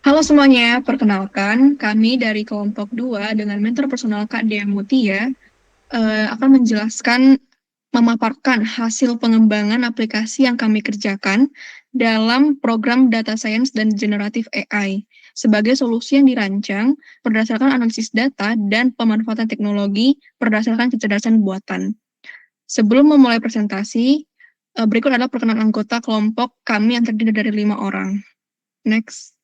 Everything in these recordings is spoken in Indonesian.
Halo semuanya, perkenalkan kami dari kelompok 2 dengan mentor personal Kak Dea Mutia akan menjelaskan, memaparkan hasil pengembangan aplikasi yang kami kerjakan dalam program Data Science dan Generative AI sebagai solusi yang dirancang berdasarkan analisis data dan pemanfaatan teknologi berdasarkan kecerdasan buatan. Sebelum memulai presentasi, berikut adalah perkenalan anggota kelompok kami yang terdiri dari 5 orang. Next.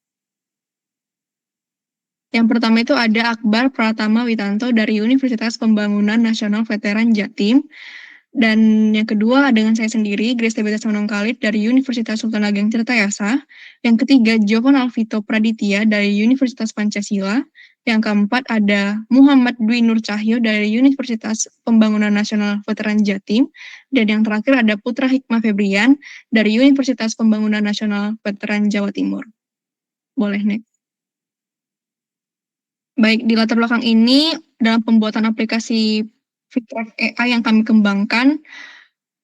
Yang pertama itu ada Akbar Pratama Witanto dari Universitas Pembangunan Nasional Veteran Jatim. Dan yang kedua dengan saya sendiri, Grace Tabita Sonongkalit dari Universitas Sultan Ageng Tirtayasa. Yang ketiga, Jovan Alvito Praditya dari Universitas Pancasila. Yang keempat ada Muhammad Dwi Nur Cahyo dari Universitas Pembangunan Nasional Veteran Jatim. Dan yang terakhir ada Putra Hikmah Febrian dari Universitas Pembangunan Nasional Veteran Jawa Timur. Boleh, next. Baik, di latar belakang ini, dalam pembuatan aplikasi Fitraf AI yang kami kembangkan,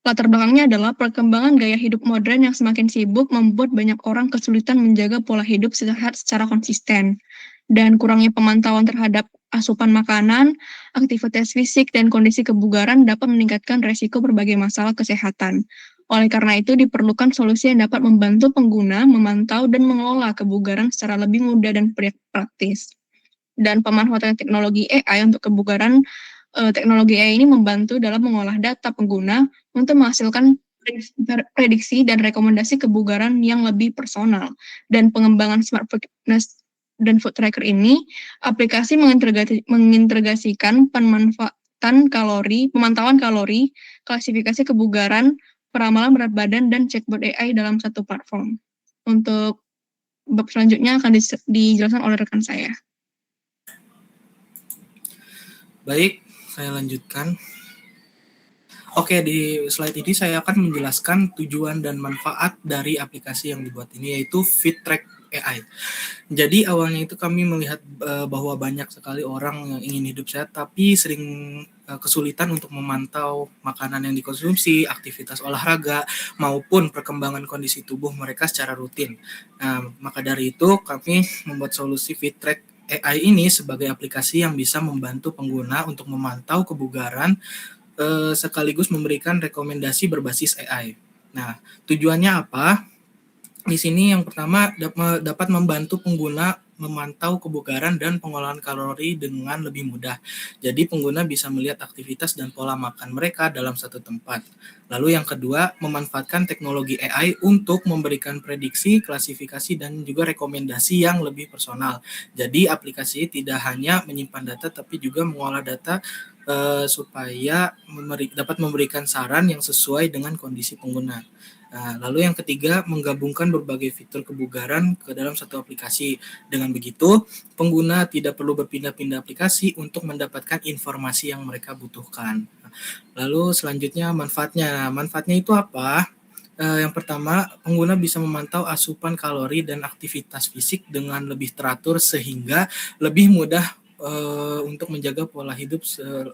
latar belakangnya adalah perkembangan gaya hidup modern yang semakin sibuk membuat banyak orang kesulitan menjaga pola hidup sehat secara konsisten. Dan kurangnya pemantauan terhadap asupan makanan, aktivitas fisik, dan kondisi kebugaran dapat meningkatkan resiko berbagai masalah kesehatan. Oleh karena itu, diperlukan solusi yang dapat membantu pengguna memantau dan mengelola kebugaran secara lebih mudah dan praktis. Dan pemanfaatan teknologi AI untuk kebugaran, teknologi AI ini membantu dalam mengolah data pengguna untuk menghasilkan prediksi dan rekomendasi kebugaran yang lebih personal. Dan pengembangan smart fitness dan food tracker ini, aplikasi mengintegrasikan pemantauan kalori, klasifikasi kebugaran, peramalan berat badan, dan chatbot AI dalam satu platform. Untuk bab selanjutnya akan dijelaskan oleh rekan saya. Baik, saya lanjutkan. Oke, di slide ini saya akan menjelaskan tujuan dan manfaat dari aplikasi yang dibuat ini, yaitu FitTrack AI. Jadi awalnya itu kami melihat bahwa banyak sekali orang yang ingin hidup sehat, tapi sering kesulitan untuk memantau makanan yang dikonsumsi, aktivitas olahraga, maupun perkembangan kondisi tubuh mereka secara rutin. Nah, maka dari itu kami membuat solusi FitTrack AI ini sebagai aplikasi yang bisa membantu pengguna untuk memantau kebugaran sekaligus memberikan rekomendasi berbasis AI. Nah, tujuannya apa? Di sini yang pertama dapat membantu pengguna memantau kebugaran dan pengolahan kalori dengan lebih mudah. Jadi pengguna bisa melihat aktivitas dan pola makan mereka dalam satu tempat. Lalu yang kedua, memanfaatkan teknologi AI untuk memberikan prediksi, klasifikasi, dan juga rekomendasi yang lebih personal. Jadi aplikasi tidak hanya menyimpan data tapi juga mengolah data supaya dapat memberikan saran yang sesuai dengan kondisi pengguna. Nah, lalu yang ketiga, menggabungkan berbagai fitur kebugaran ke dalam satu aplikasi. Dengan begitu, pengguna tidak perlu berpindah-pindah aplikasi untuk mendapatkan informasi yang mereka butuhkan. Lalu selanjutnya manfaatnya. Manfaatnya itu apa? Yang pertama, pengguna bisa memantau asupan kalori dan aktivitas fisik dengan lebih teratur sehingga lebih mudah untuk menjaga pola hidup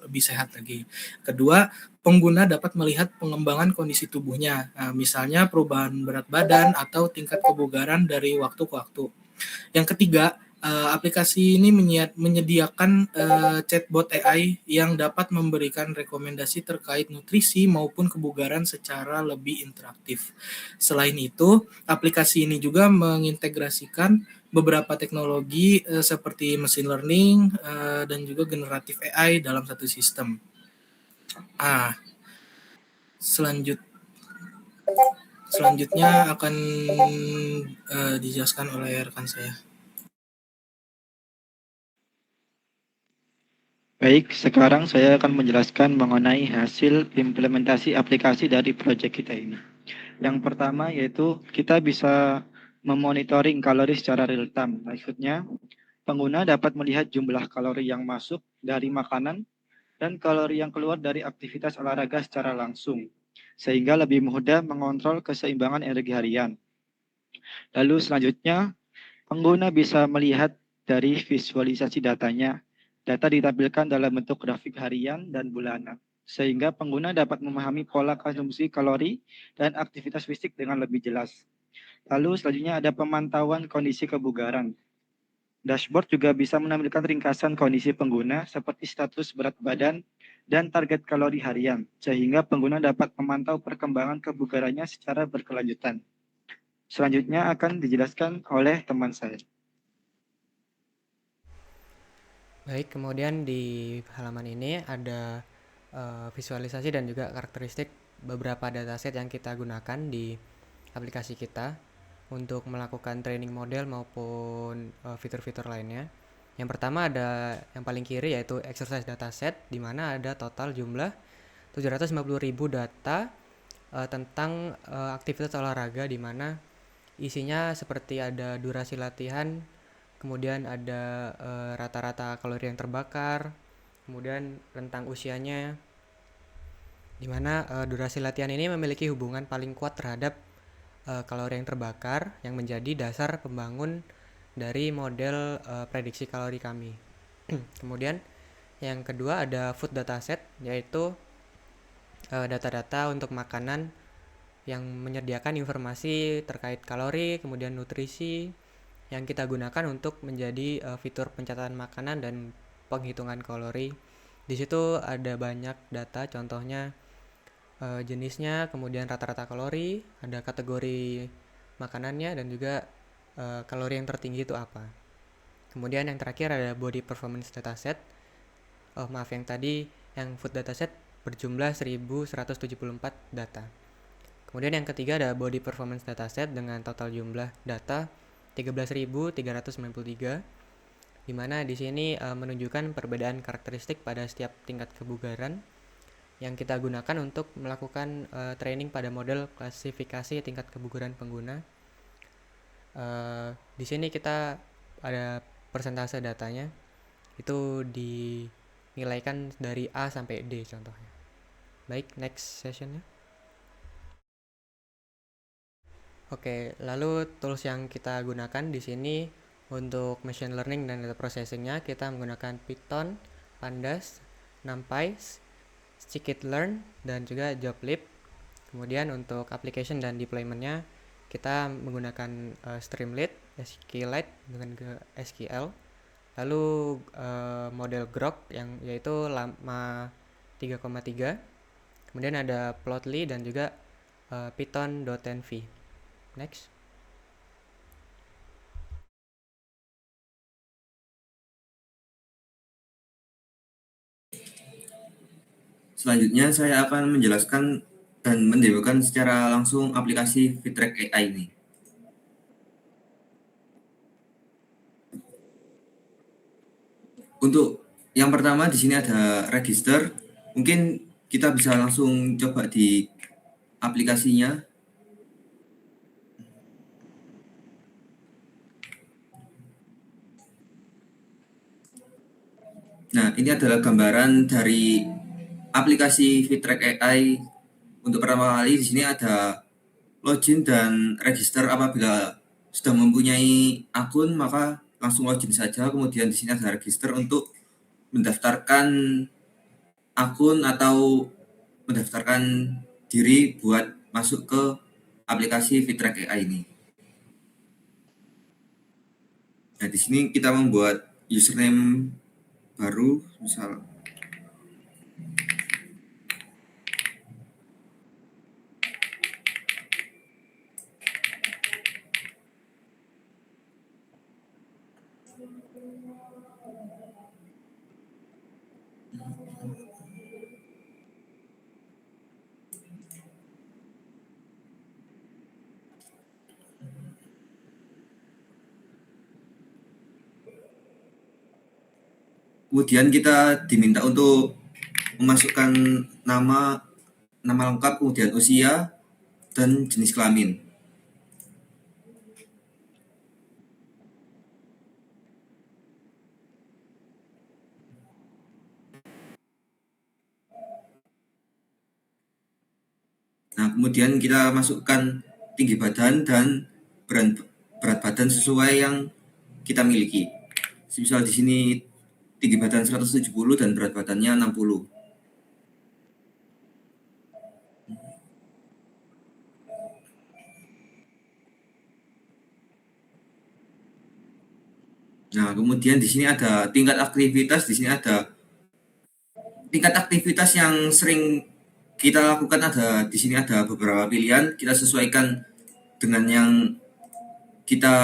lebih sehat lagi. Kedua, pengguna dapat melihat pengembangan kondisi tubuhnya, misalnya perubahan berat badan atau tingkat kebugaran dari waktu ke waktu. Yang ketiga, aplikasi ini menyediakan chatbot AI yang dapat memberikan rekomendasi terkait nutrisi maupun kebugaran secara lebih interaktif. Selain itu, aplikasi ini juga mengintegrasikan beberapa teknologi seperti machine learning dan juga generatif AI dalam satu sistem. Selanjutnya akan dijelaskan oleh rekan saya. Baik, sekarang saya akan menjelaskan mengenai hasil implementasi aplikasi dari proyek kita ini. Yang pertama yaitu kita bisa memonitoring kalori secara real time. Maksudnya, pengguna dapat melihat jumlah kalori yang masuk dari makanan dan kalori yang keluar dari aktivitas olahraga secara langsung, sehingga lebih mudah mengontrol keseimbangan energi harian. Lalu selanjutnya, pengguna bisa melihat dari visualisasi datanya. Data ditampilkan dalam bentuk grafik harian dan bulanan, sehingga pengguna dapat memahami pola konsumsi kalori dan aktivitas fisik dengan lebih jelas. Lalu selanjutnya ada pemantauan kondisi kebugaran. Dashboard juga bisa menampilkan ringkasan kondisi pengguna seperti status berat badan dan target kalori harian, sehingga pengguna dapat memantau perkembangan kebugarannya secara berkelanjutan. Selanjutnya akan dijelaskan oleh teman saya. Baik, kemudian di halaman ini ada visualisasi dan juga karakteristik beberapa dataset yang kita gunakan di aplikasi kita untuk melakukan training model maupun fitur-fitur lainnya. Yang pertama ada yang paling kiri yaitu exercise dataset, di mana ada total jumlah 750.000 data tentang aktivitas olahraga, di mana isinya seperti ada durasi latihan, kemudian ada rata-rata kalori yang terbakar, kemudian rentang usianya, di mana durasi latihan ini memiliki hubungan paling kuat terhadap kalori yang terbakar, yang menjadi dasar pembangun dari model prediksi kalori kami. Kemudian yang kedua ada food dataset, yaitu data-data untuk makanan yang menyediakan informasi terkait kalori, kemudian nutrisi yang kita gunakan untuk menjadi fitur pencatatan makanan dan penghitungan kalori. Di situ ada banyak data, contohnya jenisnya, kemudian rata-rata kalori, ada kategori makanannya, dan juga kalori yang tertinggi itu apa. Kemudian yang terakhir ada body performance dataset. Yang tadi yang food dataset berjumlah 1174 data. Kemudian yang ketiga ada body performance dataset dengan total jumlah data 13.393, di mana di sini menunjukkan perbedaan karakteristik pada setiap tingkat kebugaran yang kita gunakan untuk melakukan training pada model klasifikasi tingkat kebugaran pengguna. Di sini kita ada persentase datanya, itu dinilaikan dari A sampai D contohnya. Baik, next sessionnya. Oke, lalu tools yang kita gunakan di sini untuk machine learning dan data processingnya kita menggunakan Python, Pandas, NumPy, scikit-learn, dan juga Joblib. Kemudian untuk application dan deploymentnya kita menggunakan Streamlit, SQLite dengan SQL. Lalu model Grok yang yaitu Llama 3,3. Kemudian ada Plotly dan juga Python.env. Next. Selanjutnya saya akan menjelaskan dan mendemokan secara langsung aplikasi Fittrack AI ini. Untuk yang pertama di sini ada register. Mungkin kita bisa langsung coba di aplikasinya. Nah, ini adalah gambaran dari aplikasi Fittrack AI. Untuk pertama kali di sini ada login dan register. Apabila sudah mempunyai akun, maka langsung login saja. Kemudian di sini ada register untuk mendaftarkan akun atau mendaftarkan diri buat masuk ke aplikasi Fittrack AI ini. Nah, di sini kita membuat username baru, misal kemudian kita diminta untuk memasukkan nama lengkap, kemudian usia, dan jenis kelamin. Nah, kemudian kita masukkan tinggi badan dan berat badan sesuai yang kita miliki. Misal di sini tinggi badan 170 dan berat badannya 60. Nah, kemudian di sini ada tingkat aktivitas, di sini ada tingkat aktivitas yang sering kita lakukan, ada di sini ada beberapa pilihan, kita sesuaikan dengan yang kita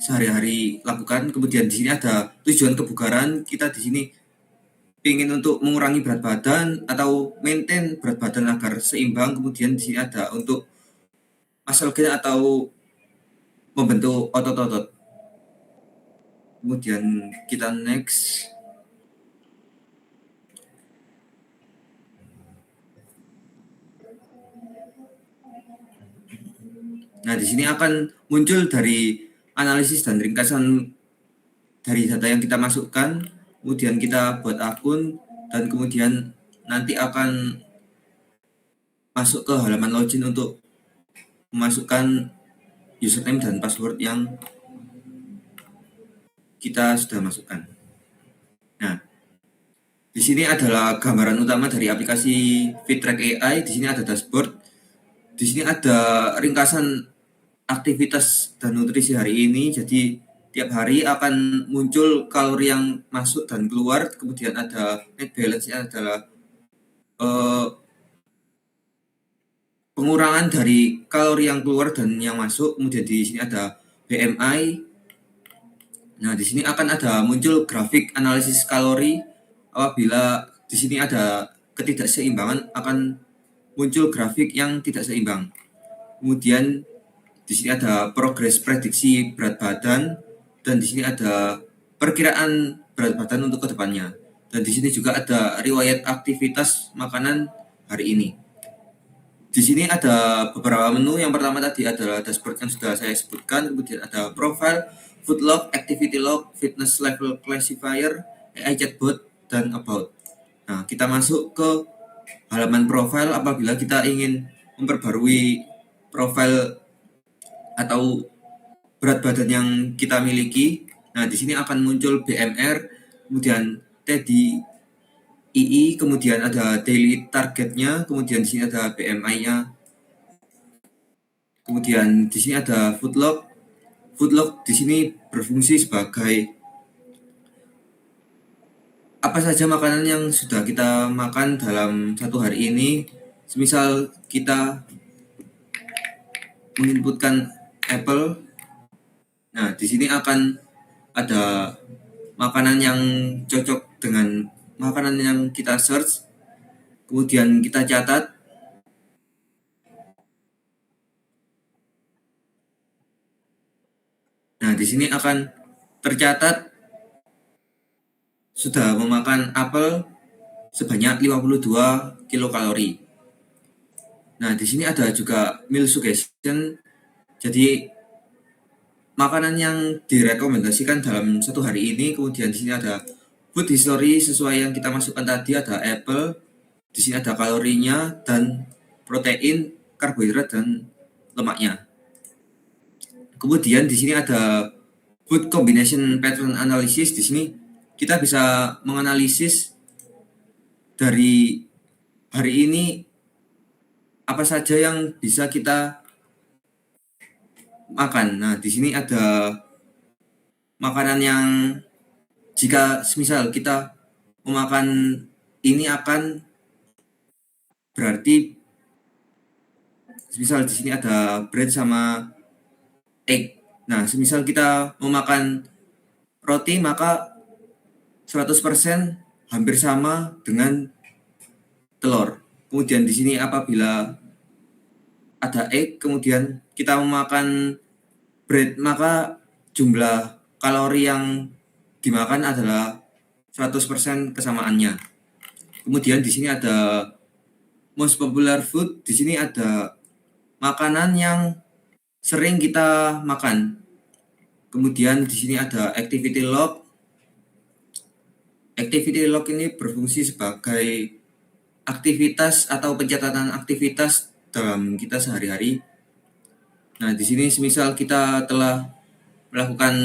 sehari-hari lakukan. Kemudian di sini ada tujuan kebugaran, kita di sini ingin untuk mengurangi berat badan atau maintain berat badan agar seimbang. Kemudian di sini ada untuk muscle gain atau membentuk otot-otot. Kemudian kita next. Nah, di sini akan muncul dari analisis dan ringkasan dari data yang kita masukkan, kemudian kita buat akun, dan kemudian nanti akan masuk ke halaman login untuk memasukkan username dan password yang kita sudah masukkan. Nah, di sini adalah gambaran utama dari aplikasi FitTrack AI. Di sini ada dashboard. Di sini ada ringkasan aktivitas dan nutrisi hari ini. Jadi tiap hari akan muncul kalori yang masuk dan keluar. Kemudian ada net balance-nya adalah pengurangan dari kalori yang keluar dan yang masuk. Kemudian di sini ada BMI. Nah, di sini akan ada muncul grafik analisis kalori. Apabila di sini ada ketidakseimbangan, akan muncul grafik yang tidak seimbang. Kemudian di sini ada progres prediksi berat badan, dan di sini ada perkiraan berat badan untuk kedepannya. Dan di sini juga ada riwayat aktivitas makanan hari ini. Di sini ada beberapa menu. Yang pertama tadi adalah dashboard yang sudah saya sebutkan. Kemudian ada profile, food log, activity log, fitness level classifier, AI chatbot, dan about. Nah, kita masuk ke halaman profile apabila kita ingin memperbarui profil atau berat badan yang kita miliki. Nah, di sini akan muncul BMR, kemudian TDII, kemudian ada daily targetnya, kemudian di sini ada BMI-nya. Kemudian di sini ada food log. Food log di sini berfungsi sebagai apa saja makanan yang sudah kita makan dalam satu hari ini. Semisal kita menginputkan apple. Nah, di sini akan ada makanan yang cocok dengan makanan yang kita search. Kemudian kita catat. Nah, di sini akan tercatat sudah memakan apel sebanyak 52 kilokalori. Nah, di sini ada juga meal suggestion. Jadi makanan yang direkomendasikan dalam satu hari ini. Kemudian di sini ada food history sesuai yang kita masukkan tadi, ada apple. Di sini ada kalorinya dan protein, karbohidrat, dan lemaknya. Kemudian di sini ada food combination pattern analysis. Di sini kita bisa menganalisis dari hari ini apa saja yang bisa kita makan. Nah, di sini ada makanan yang jika semisal kita memakan ini akan berarti semisal di sini ada bread sama egg. Nah, semisal kita memakan roti maka 100% hampir sama dengan telur. Kemudian di sini apabila ada egg, kemudian kita memakan bread, maka jumlah kalori yang dimakan adalah 100% kesamaannya. Kemudian di sini ada most popular food. Di sini ada makanan yang sering kita makan. Kemudian di sini ada activity log. Activity log ini berfungsi sebagai aktivitas atau pencatatan aktivitas dalam kita sehari-hari. Nah, di sini semisal kita telah melakukan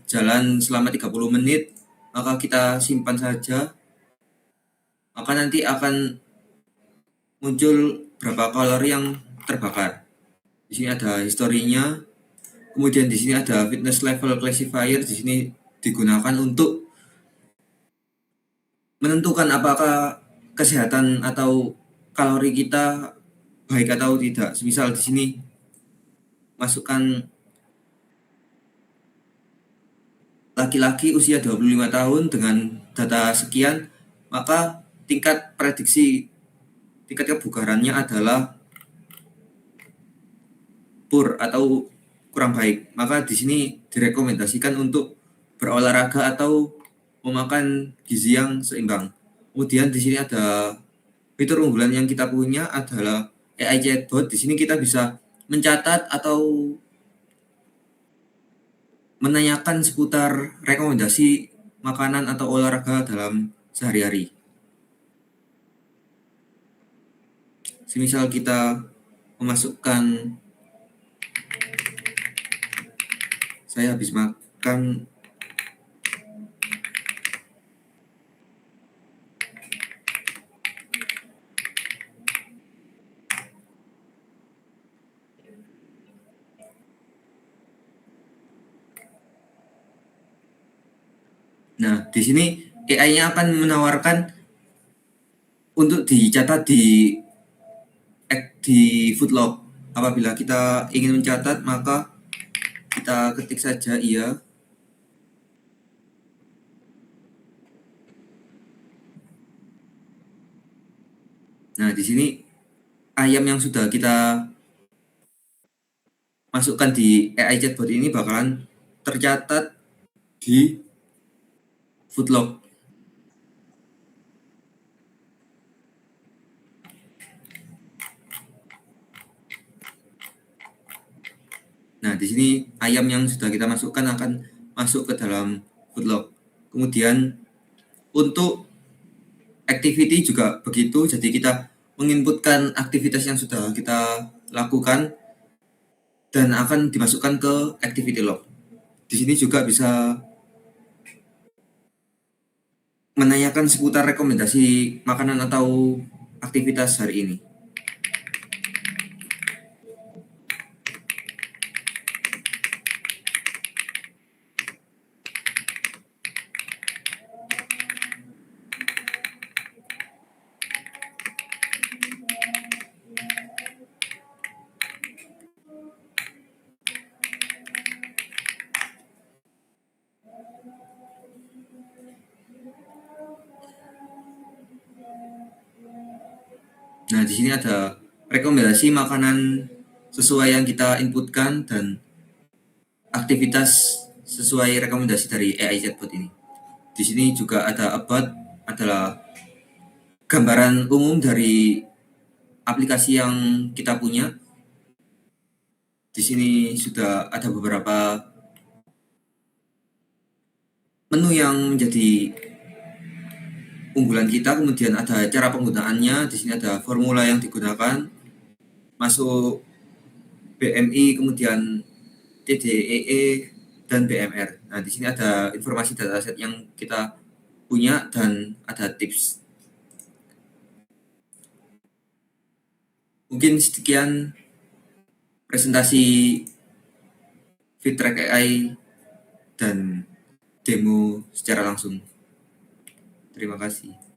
jalan selama 30 menit, maka kita simpan saja. Maka nanti akan muncul berapa kalori yang terbakar. Di sini ada historinya. Kemudian di sini ada fitness level classifier. Di sini digunakan untuk menentukan apakah kesehatan atau kalori kita baik atau tidak. Misal di sini masukkan laki-laki usia 25 tahun dengan data sekian, maka tingkat kebugarannya adalah poor atau kurang baik. Maka di sini direkomendasikan untuk berolahraga atau memakan gizi yang seimbang. Kemudian di sini ada fitur unggulan yang kita punya adalah AI chatbot. Di sini kita bisa mencatat atau menanyakan seputar rekomendasi makanan atau olahraga dalam sehari-hari. Semisal kita memasukkan saya habis makan Nah, di sini AI-nya akan menawarkan untuk dicatat di Footlog. Apabila kita ingin mencatat, maka kita ketik saja iya. Nah, di sini ayam yang sudah kita masukkan di AI chatbot ini bakalan tercatat di Footlog. Nah, di sini ayam yang sudah kita masukkan akan masuk ke dalam Footlog. Kemudian untuk activity juga begitu, jadi kita menginputkan aktivitas yang sudah kita lakukan dan akan dimasukkan ke activity log. Di sini juga bisa menanyakan seputar rekomendasi makanan atau aktivitas hari ini. Nah, di sini ada rekomendasi makanan sesuai yang kita inputkan dan aktivitas sesuai rekomendasi dari AI chatbot ini. Di sini juga ada about, adalah gambaran umum dari aplikasi yang kita punya. Di sini sudah ada beberapa menu yang menjadi unggulan kita, kemudian ada cara penggunaannya. Di sini ada formula yang digunakan, masuk BMI, kemudian TDEE dan BMR. Nah, di sini ada informasi dataset yang kita punya dan ada tips. Mungkin sekian presentasi Fittrack AI dan demo secara langsung. Terima kasih.